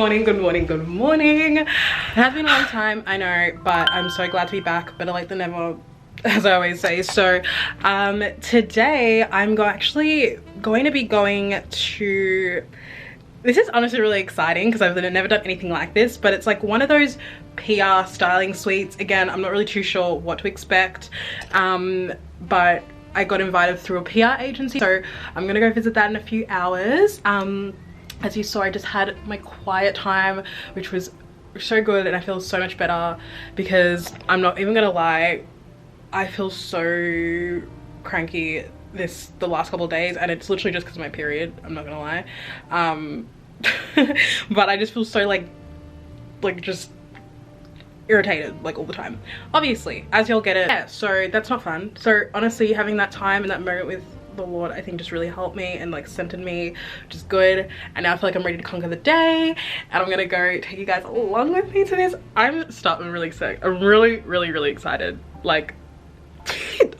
morning, good morning, good morning. It has been a long time, I know, but I'm so glad to be back. Better late than never, as I always say. So today I'm actually going to be going to, this is honestly really exciting because I've never done anything like this, but it's like one of those PR styling suites. Again, I'm not really too sure what to expect, but I got invited through a PR agency, so I'm gonna go visit that in a few hours. As you saw, I just had my quiet time, which was so good, and I feel so much better because I'm not even gonna lie, I feel so cranky the last couple of days, and it's literally just because of my period, I'm not gonna lie. But I just feel so like just irritated like all the time, obviously, as you'll get it. Yeah, so that's not fun. So honestly, having that time and that moment with the Lord, I think just really helped me and like centered me, which is good. And now I feel like I'm ready to conquer the day, and I'm gonna go take you guys along with me to this. I'm really sick. I'm really excited. Like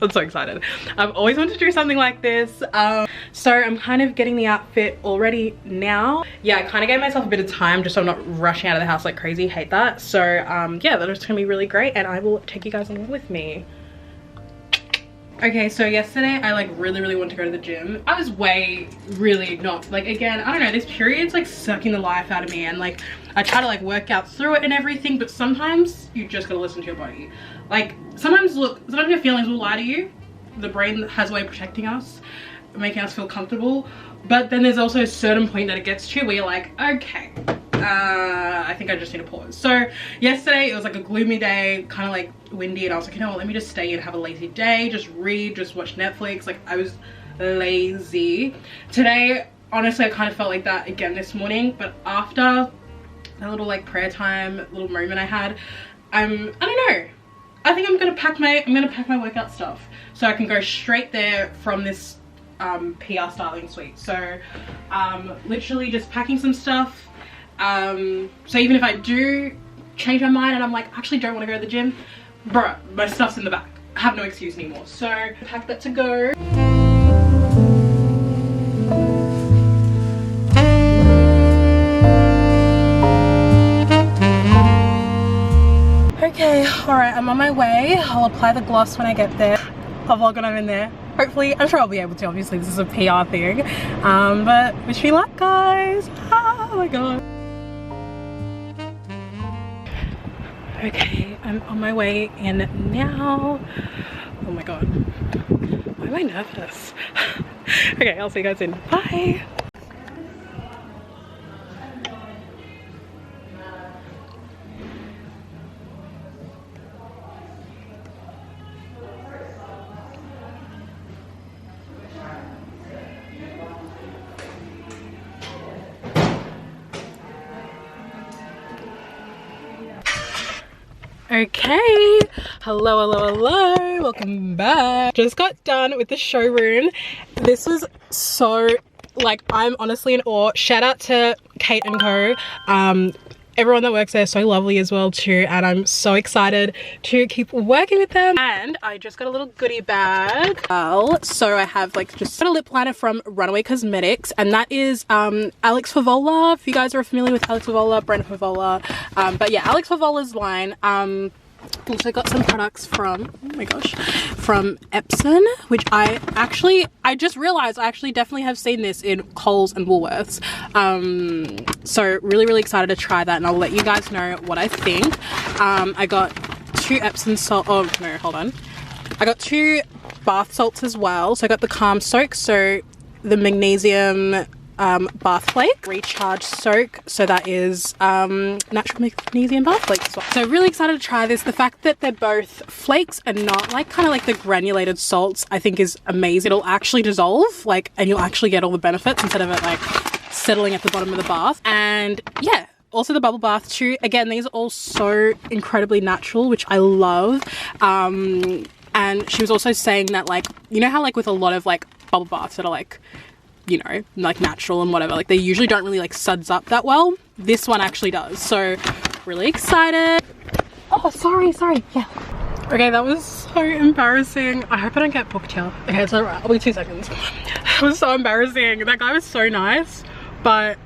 I'm so excited. I've always wanted to do something like this. So I'm kind of getting the outfit already now. Yeah, I kind of gave myself a bit of time just so I'm not rushing out of the house like crazy. Hate that. So yeah, that's gonna be really great, and I will take you guys along with me. Okay, so yesterday I like really wanted to go to the gym. I was really not, like, again, I don't know, this period's like sucking the life out of me, and like I try to like work out through it and everything, but sometimes you just gotta listen to your body. Like sometimes your feelings will lie to you. The brain has a way of protecting us, making us feel comfortable, but then there's also a certain point that it gets to where you're like, okay, I think I just need to pause. So yesterday it was like a gloomy day, kind of like windy, and I was like, you know what, let me just stay and have a lazy day, just read, just watch Netflix. Like I was lazy. Today, honestly, I kind of felt like that again this morning, but after that little like prayer time, little moment I had, I don't know, I think I'm gonna pack my workout stuff so I can go straight there from this PR styling suite. So literally just packing some stuff. So even if I do change my mind and I'm like, I actually don't want to go to the gym, bruh, my stuff's in the back. I have no excuse anymore. So pack that to go. Okay, alright, I'm on my way. I'll apply the gloss when I get there. I'll vlog when I'm in there. Hopefully, I'm sure I'll be able to. Obviously, this is a PR thing. But wish me luck, guys. Oh my god. Okay, I'm on my way in now. Oh my god. Why am I nervous? Okay, I'll see you guys in. Bye. Okay, hello, welcome back. Just got done with the showroom. This was so, like, I'm honestly in awe. Shout out to Kate and Co. Everyone that works there is so lovely as well too, and I'm so excited to keep working with them. And I just got a little goodie bag. So I have like just a lip liner from Runaway Cosmetics, and that is Alex Favola. If you guys are familiar with Alex Favola, Brent Favola, but yeah, Alex Favola's line. Also got some products from, oh my gosh, from Epson, which I just realized I actually definitely have seen this in Coles and Woolworths. So really excited to try that, and I'll let you guys know what I think. I got 2 Epsom salt, oh no, hold on. I got 2 bath salts as well. So I got the Calm Soak, so the magnesium bath flake, recharge soak, so that is natural magnesium bath flakes as well. So really excited to try this. The fact that they're both flakes and not like kind of like the granulated salts, I think is amazing. It'll actually dissolve, like, and you'll actually get all the benefits instead of it like settling at the bottom of the bath. And yeah, also the bubble bath too. Again, these are all so incredibly natural, which I love. And she was also saying that, like, you know how like with a lot of like bubble baths that are like, you know, like natural and whatever, like they usually don't really like suds up that well. This one actually does. So really excited. Oh, sorry, yeah. Okay, that was so embarrassing. I hope I don't get booked here. Okay, it's alright, I'll be 2 seconds. It was so embarrassing. That guy was so nice, but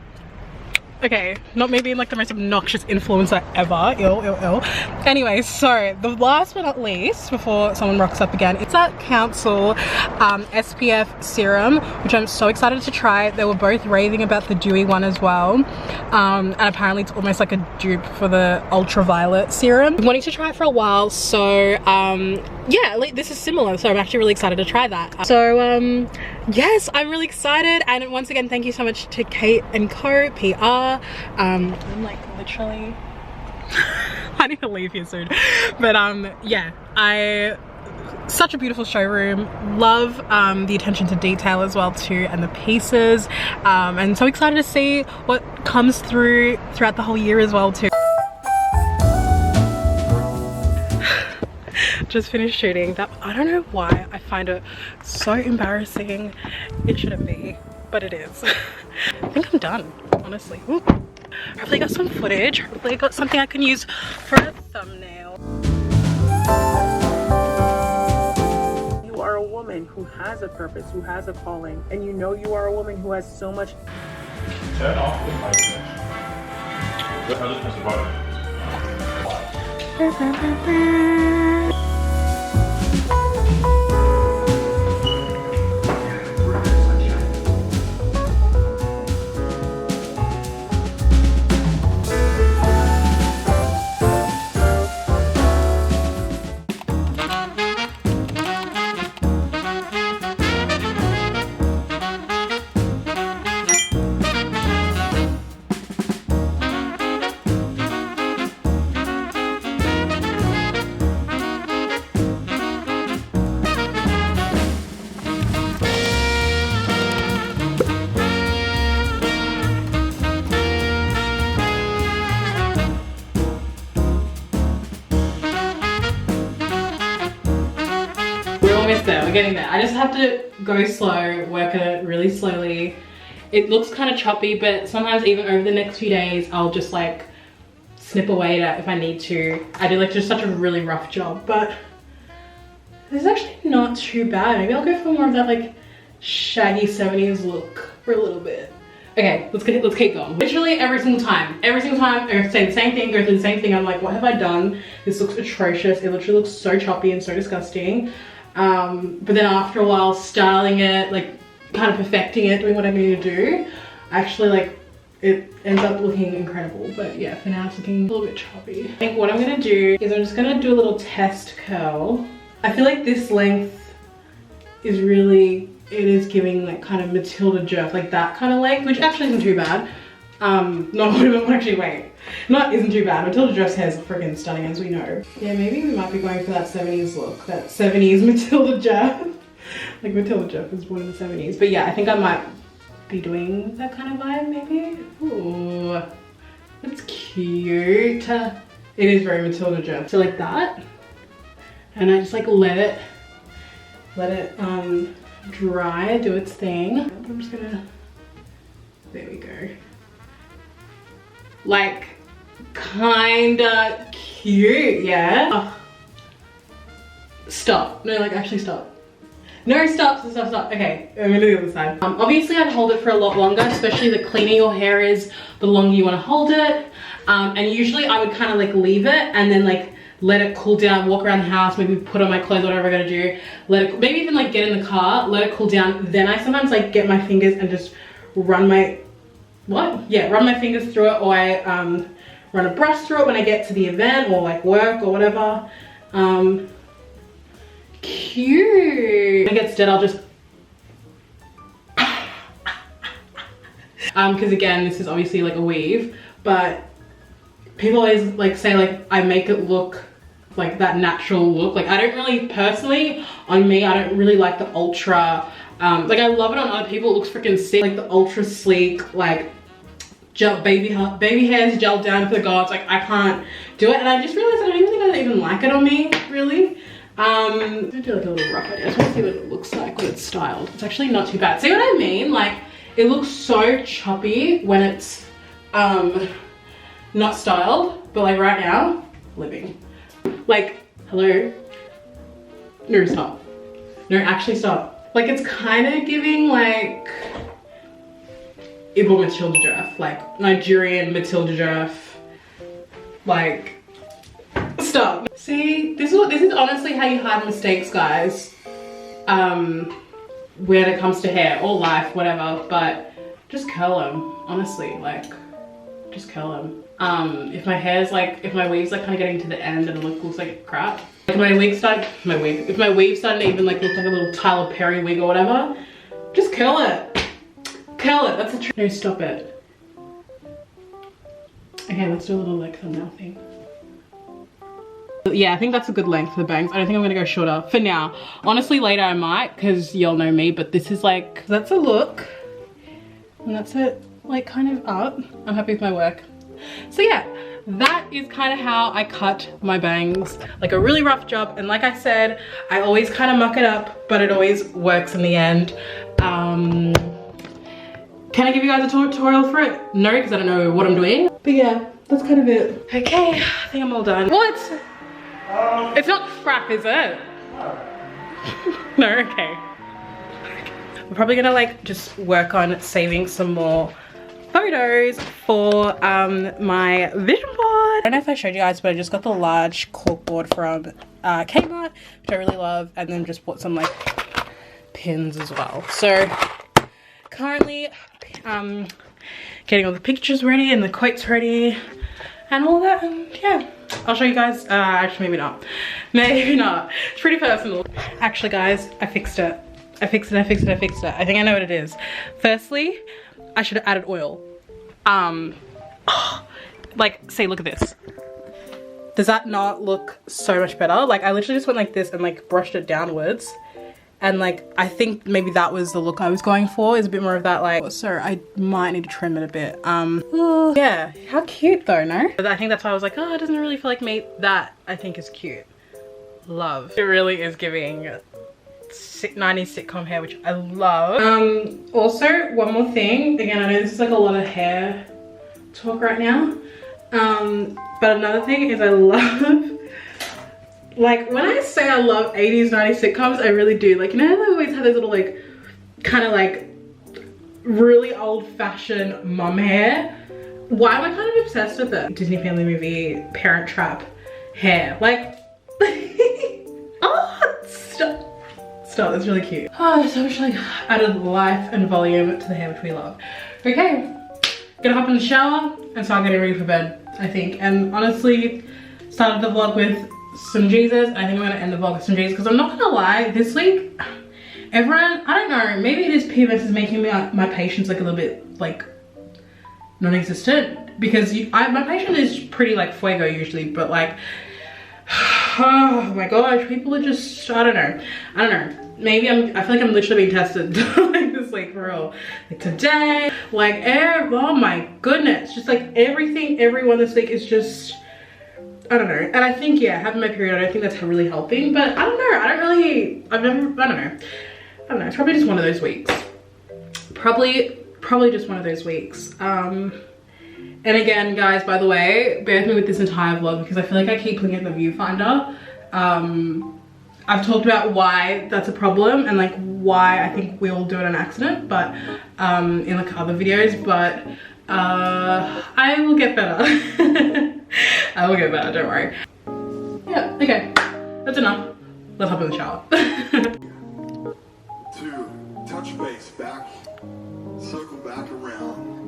Okay, not me being like the most obnoxious influencer ever. Ill. Anyway, so the last but not least, before someone rocks up again, it's that Council SPF serum, which I'm so excited to try. They were both raving about the dewy one as well. And apparently it's almost like a dupe for the ultraviolet serum. I've been wanting to try it for a while, so yeah, like, this is similar, so I'm actually really excited to try that. So yes, I'm really excited, and once again, thank you so much to Kate & Co. PR. I'm like literally I need to leave here soon, but yeah, such a beautiful showroom. Love the attention to detail as well too, and the pieces, and so excited to see what comes throughout the whole year as well too. Just finished shooting that. I don't know why I find it so embarrassing. It shouldn't be, but it is. I think I'm done, honestly. Ooh. Hopefully I got some footage. Hopefully I got something I can use for a thumbnail. You are a woman who has a purpose, who has a calling, and you know you are a woman who has so much. Turn off the mic switch. I'll just press the button. There, we're getting there. I just have to go slow, work at it really slowly. It looks kind of choppy, but sometimes even over the next few days, I'll just like snip away at it if I need to. I do like just such a really rough job, but this is actually not too bad. Maybe I'll go for more of that like shaggy 70s look for a little bit. Okay, let's keep going. Literally every single time I say the same thing, go through the same thing, I'm like, what have I done? This looks atrocious. It literally looks so choppy and so disgusting. But then after a while, styling it, like kind of perfecting it, doing what I need to do, actually like it ends up looking incredible. But yeah, for now it's looking a little bit choppy. I think what I'm gonna do is I'm just gonna do a little test curl. I feel like this length is really, it is giving like kind of Matilda djerf, like that kind of length, which actually isn't too bad. Isn't too bad. Matilda djerf's hair is freaking stunning, as we know. Yeah, maybe we might be going for that 70s look, that 70s Matilda djerf. Like Matilda djerf was born in the 70s. But yeah, I think I might be doing that kind of vibe maybe. Ooh, that's cute. It is very Matilda djerf. So like that. And I just like let it dry, do its thing. I'm just gonna, there we go. Like, kinda cute, yeah? Oh. Stop. No, like actually stop. No, stop. Okay, I'm gonna do the other side. Obviously I'd hold it for a lot longer, especially the cleaner your hair is, the longer you wanna hold it. And usually I would kind of like leave it and then like let it cool down, walk around the house, maybe put on my clothes, whatever I gotta do. Let it, maybe even like get in the car, let it cool down. Then I sometimes like get my fingers and just run my, run my fingers through it, or I run a brush through it when I get to the event or like work or whatever. Cute. When it gets dead, I'll just because again, this is obviously like a weave, but people always like say like I make it look like that natural look. Like I don't really, personally, on me, I don't really like the ultra, like I love it on other people, it looks freaking sick, like the ultra sleek, like gel, baby hairs gelled down for the gods. Like I can't do it, and I just realized I don't even think I even like it on me, really. I'm gonna do like a little rough idea. I just want to see what it looks like when it's styled. It's actually not too bad. See what I mean? Like it looks so choppy when it's not styled, but like right now, living. Like, hello? No, stop. No, actually stop. Like it's kind of giving like, Ibo Matilda djerf, like Nigerian Matilda djerf, like stop. See, this is honestly how you hide mistakes, guys. When it comes to hair or life, whatever, but just curl them, honestly, like just curl them. If my hair's like, if my weave's like kind of getting to the end and it looks like crap, like if my weave's starting to even like look like a little Tyler Perry wig or whatever, just curl it. Curl it, that's a trick. No, stop it. Okay, let's do a little like thumbnail thing. Yeah, I think that's a good length for the bangs. I don't think I'm gonna go shorter for now. Honestly, later I might, because y'all know me, but this is like, that's a look. And that's it, like kind of up. I'm happy with my work. So yeah, that is kind of how I cut my bangs. Like a really rough job. And like I said, I always kind of muck it up, but it always works in the end. Can I give you guys a tutorial for it? No, because I don't know what I'm doing. But yeah, that's kind of it. Okay, I think I'm all done. What? It's not crap, is it? No, okay. We're probably gonna like just work on saving some more photos for my vision board. I don't know if I showed you guys, but I just got the large corkboard from Kmart, which I really love, and then just bought some like pins as well. So currently getting all the pictures ready and the quotes ready and all that, and yeah, I'll show you guys. Actually, maybe not. Maybe not. It's pretty personal. Actually, guys, I fixed it. I fixed it. I think I know what it is. Firstly, I should have added oil. Like, see, look at this. Does that not look so much better? Like, I literally just went like this and like brushed it downwards. And like, I think maybe that was the look I was going for, is a bit more of that like, so I might need to trim it a bit. Yeah, how cute though, no? But I think that's why I was like, oh, it doesn't really feel like me. That I think is cute. Love. It really is giving 90s sitcom hair, which I love. Also, one more thing. Again, I know this is like a lot of hair talk right now. But another thing is I love, like when I say I love 80s, 90s sitcoms, I really do. Like, you know how they always have those little like, kind of like really old fashioned mum hair? Why am I kind of obsessed with it? Disney Family Movie Parent Trap hair. Like, oh, stop, that's really cute. Oh, so much like added life and volume to the hair, which we love. Okay, gonna hop in the shower and start getting ready for bed, I think. And honestly, started the vlog with some Jesus. I think I'm gonna end the vlog with some Jesus, because I'm not gonna lie, this week, everyone, I don't know, maybe it is PMS is making me my patience like a little bit like non-existent, because my patience is pretty like fuego usually, but like, oh my gosh, people are just, I don't know. Maybe I feel like I'm literally being tested like this week for real. Like today, like oh my goodness, just like everyone this week is just, I don't know. And I think, yeah, having my period, I don't think that's really helping, but I don't know. I don't know. It's probably just one of those weeks. Probably just one of those weeks. And again, guys, by the way, bear with me with this entire vlog because I feel like I keep looking at the viewfinder. I've talked about why that's a problem and like why I think we all do it on accident, but in like other videos, but I will get better. I will get better, don't worry. Yeah, okay, that's enough. Let's hop in the shower. Two, touch base back, circle back around.